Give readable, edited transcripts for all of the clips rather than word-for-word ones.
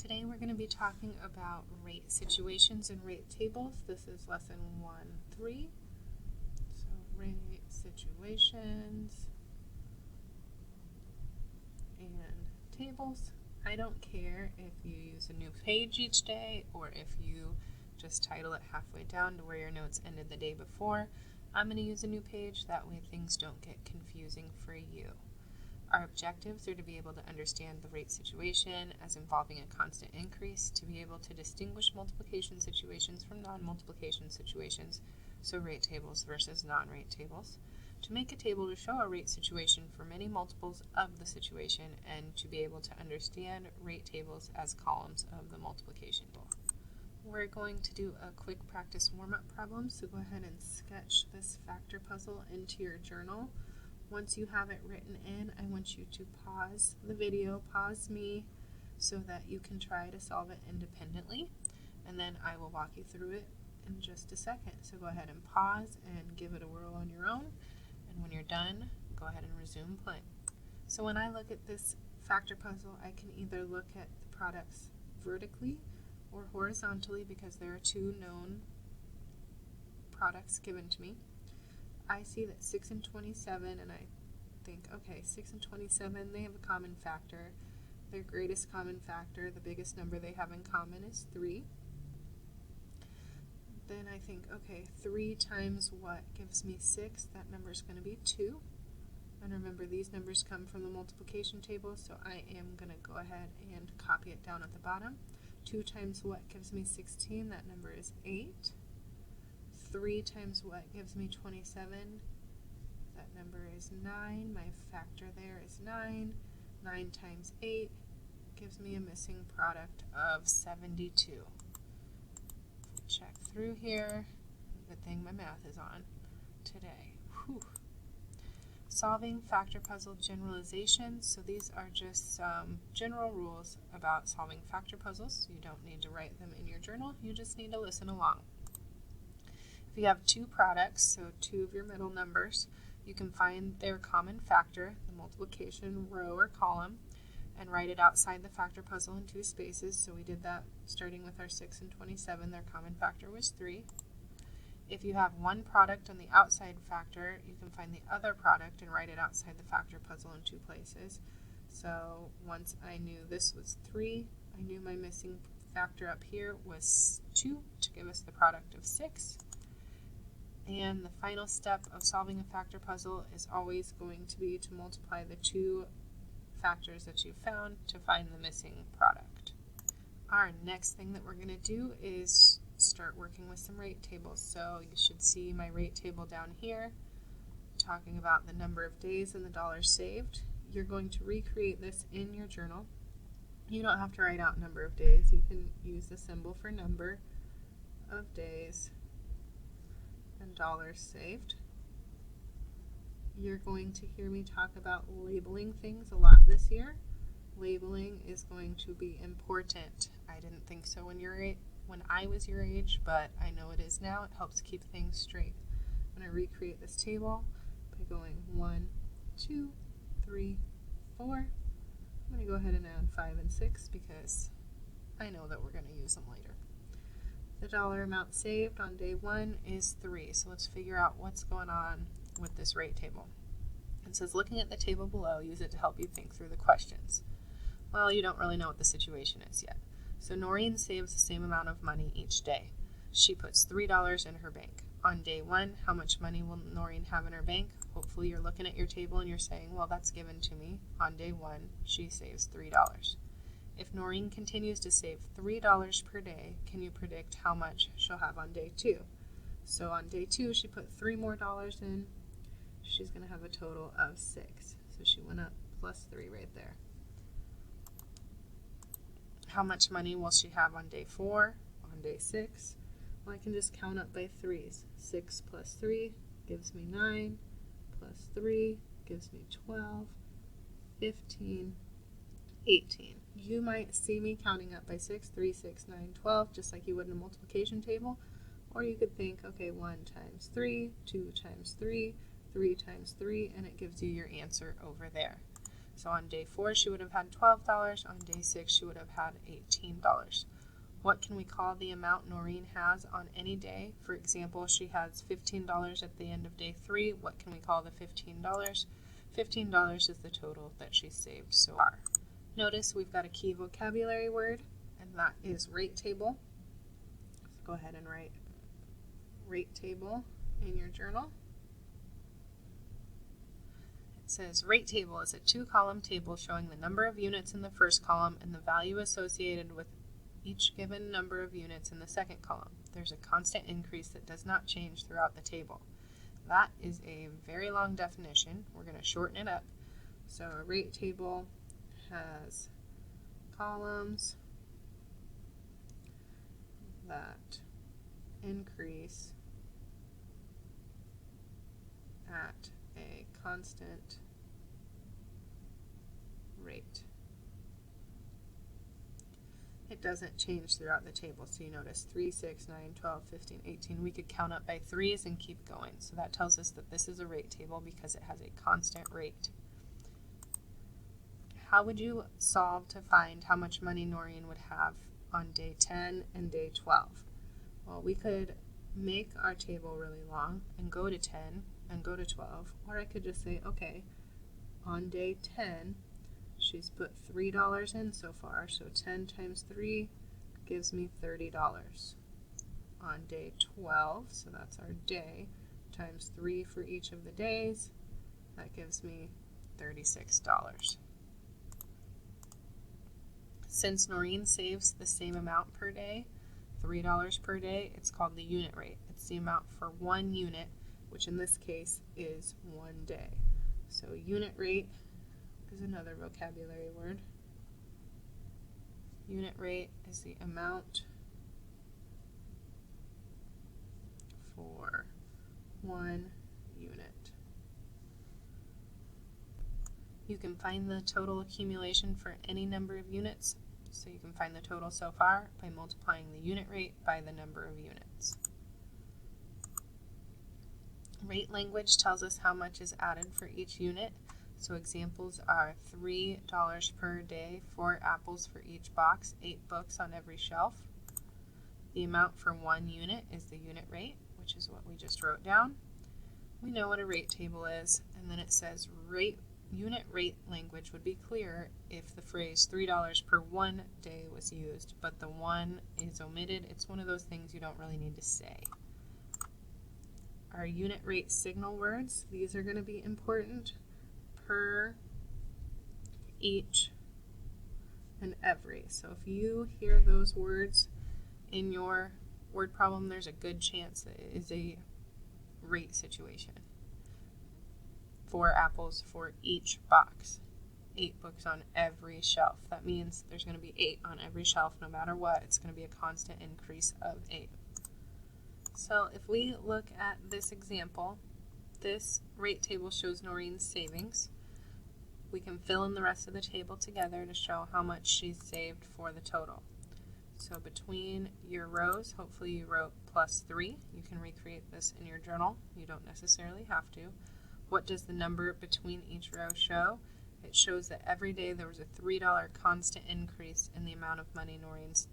Today we're going to be talking about rate situations and rate tables. This is lesson 1-3. So rate situations and tables. I don't care if you use a new page each day or if you just title it halfway down to where your notes ended the day before. I'm going to use a new page, that way things don't get confusing for you. Our objectives are to be able to understand the rate situation as involving a constant increase, to be able to distinguish multiplication situations from non-multiplication situations, so rate tables versus non-rate tables, to make a table to show a rate situation for many multiples of the situation, and to be able to understand rate tables as columns of the multiplication table. We're going to do a quick practice warm-up problem, so go ahead and sketch this factor puzzle into your journal. Once you have it written in, I want you to pause the video, pause me, so that you can try to solve it independently, and then I will walk you through it in just a second. So go ahead and pause and give it a whirl on your own, and when you're done, go ahead and resume playing. So when I look at this factor puzzle, I can either look at the products vertically or horizontally because there are two known products given to me. I see that 6 and 27, and I think, okay, 6 and 27, they have a common factor. Their greatest common factor, the biggest number they have in common, is 3. Then I think, okay, 3 times what gives me 6? That number is going to be 2. And remember, these numbers come from the multiplication table, so I am going to go ahead and copy it down at the bottom. 2 times what gives me 16? That number is 8. 3 times what gives me 27? That number is 9. My factor there is 9. 9 times 8 gives me a missing product of 72. Check through here. Good thing my math is on today. Whew. Solving factor puzzle generalizations. So these are just some general rules about solving factor puzzles. You don't need to write them in your journal. You just need to listen along. If you have two products, so two of your middle numbers, you can find their common factor, the multiplication row or column, and write it outside the factor puzzle in 2 spaces. So we did that starting with our 6 and 27. Their common factor was 3. If you have one product on the outside factor, you can find the other product and write it outside the factor puzzle in 2 places. So once I knew this was 3, I knew my missing factor up here was 2 to give us the product of 6. And the final step of solving a factor puzzle is always going to be to multiply the 2 factors that you found to find the missing product. Our next thing that we're going to do is start working with some rate tables. So you should see my rate table down here, talking about the number of days and the dollars saved. You're going to recreate this in your journal. You don't have to write out number of days. You can use the symbol for number of days and dollars saved. You're going to hear me talk about labeling things a lot this year. Labeling is going to be important. I didn't think so when I was your age, but I know it is now. It helps keep things straight. I'm going to recreate this table by going 1, 2, 3, 4. I'm going to go ahead and add 5 and 6 because I know that we're going to use them later. The dollar amount saved on day 1 is 3. So let's figure out what's going on with this rate table. It says, looking at the table below, use it to help you think through the questions. Well, you don't really know what the situation is yet. So Noreen saves the same amount of money each day. She puts $3 in her bank. On day 1, how much money will Noreen have in her bank? Hopefully you're looking at your table and you're saying, well, that's given to me. On day 1, she saves $3. If Noreen continues to save $3 per day, can you predict how much she'll have on day 2? So on day 2, she put $3 more in. She's going to have a total of 6. So she went up plus 3 right there. How much money will she have on day 4? On day 6? Well, I can just count up by 3s. 6 plus 3 gives me 9. Plus 3 gives me 12. 15. 18. You might see me counting up by 6, 3, 6, 9, 12, just like you would in a multiplication table. Or you could think, okay, 1 times 3, 2 times 3, 3 times 3, and it gives you your answer over there. So on day 4, she would have had $12. On day 6, she would have had $18. What can we call the amount Noreen has on any day? For example, she has $15 at the end of day 3. What can we call the $15? $15 is the total that she saved so far. Notice we've got a key vocabulary word, and that is rate table. So go ahead and write rate table in your journal. It says rate table is a 2-column table showing the number of units in the first column and the value associated with each given number of units in the second column. There's a constant increase that does not change throughout the table. That is a very long definition. We're going to shorten it up. So a rate table has columns that increase at a constant rate. It doesn't change throughout the table. So you notice 3, 6, 9, 12, 15, 18. We could count up by 3s and keep going. So that tells us that this is a rate table because it has a constant rate. How would you solve to find how much money Noreen would have on day 10 and day 12? Well, we could make our table really long and go to 10 and go to 12. Or I could just say, okay, on day 10, she's put $3 in so far, so 10 times 3 gives me $30. On day 12, so that's our day, times 3 for each of the days, that gives me $36. Since Noreen saves the same amount per day, $3 per day, it's called the unit rate. It's the amount for 1 unit, which in this case is 1 day. So unit rate is another vocabulary word. Unit rate is the amount for 1 unit. You can find the total accumulation for any number of units. So you can find the total so far by multiplying the unit rate by the number of units. Rate language tells us how much is added for each unit. So examples are $3 per day, 4 apples for each box, 8 books on every shelf. The amount for 1 unit is the unit rate, which is what we just wrote down. We know what a rate table is, and then it says unit rate language would be clearer if the phrase $3 per 1 day was used, but the 1 is omitted. It's one of those things you don't really need to say. Our unit rate signal words, these are going to be important. Per, each, and every. So if you hear those words in your word problem, there's a good chance that it is a rate situation. 4 apples for each box. 8 books on every shelf. That means there's going to be 8 on every shelf no matter what. It's going to be a constant increase of 8. So if we look at this example, this rate table shows Noreen's savings. We can fill in the rest of the table together to show how much she's saved for the total. So between your rows, hopefully you wrote +3. You can recreate this in your journal. You don't necessarily have to. What does the number between each row show? It shows that every day there was a $3 constant increase in the amount of money Noreen's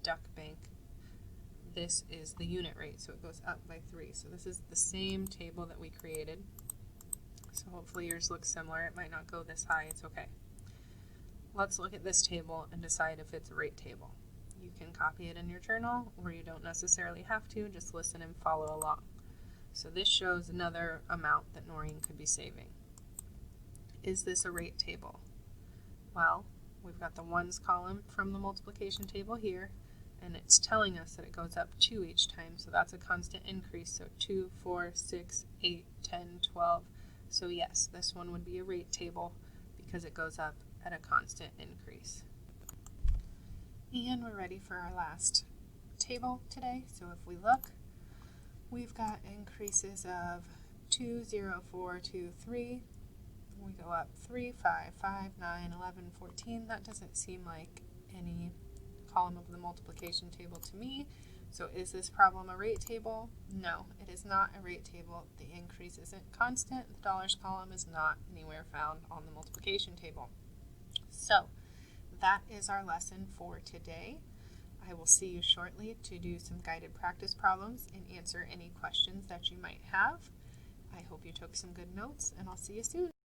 duck bank. This is the unit rate, so it goes up by 3. So this is the same table that we created. So hopefully yours looks similar. It might not go this high, it's okay. Let's look at this table and decide if it's a rate table. You can copy it in your journal, or you don't necessarily have to, just listen and follow along. So this shows another amount that Noreen could be saving. Is this a rate table? Well, we've got the ones column from the multiplication table here, and it's telling us that it goes up 2 each time, so that's a constant increase. So 2, 4, 6, 8, 10, 12. So yes, this one would be a rate table because it goes up at a constant increase. And we're ready for our last table today. So if we look, we've got increases of 2, 0, 4, 2, 3. We go up 3, 5, 5, 9, 11, 14. That doesn't seem like any column of the multiplication table to me. So is this problem a rate table? No, it is not a rate table. The increase isn't constant. The dollars column is not anywhere found on the multiplication table. So that is our lesson for today. I will see you shortly to do some guided practice problems and answer any questions that you might have. I hope you took some good notes, and I'll see you soon.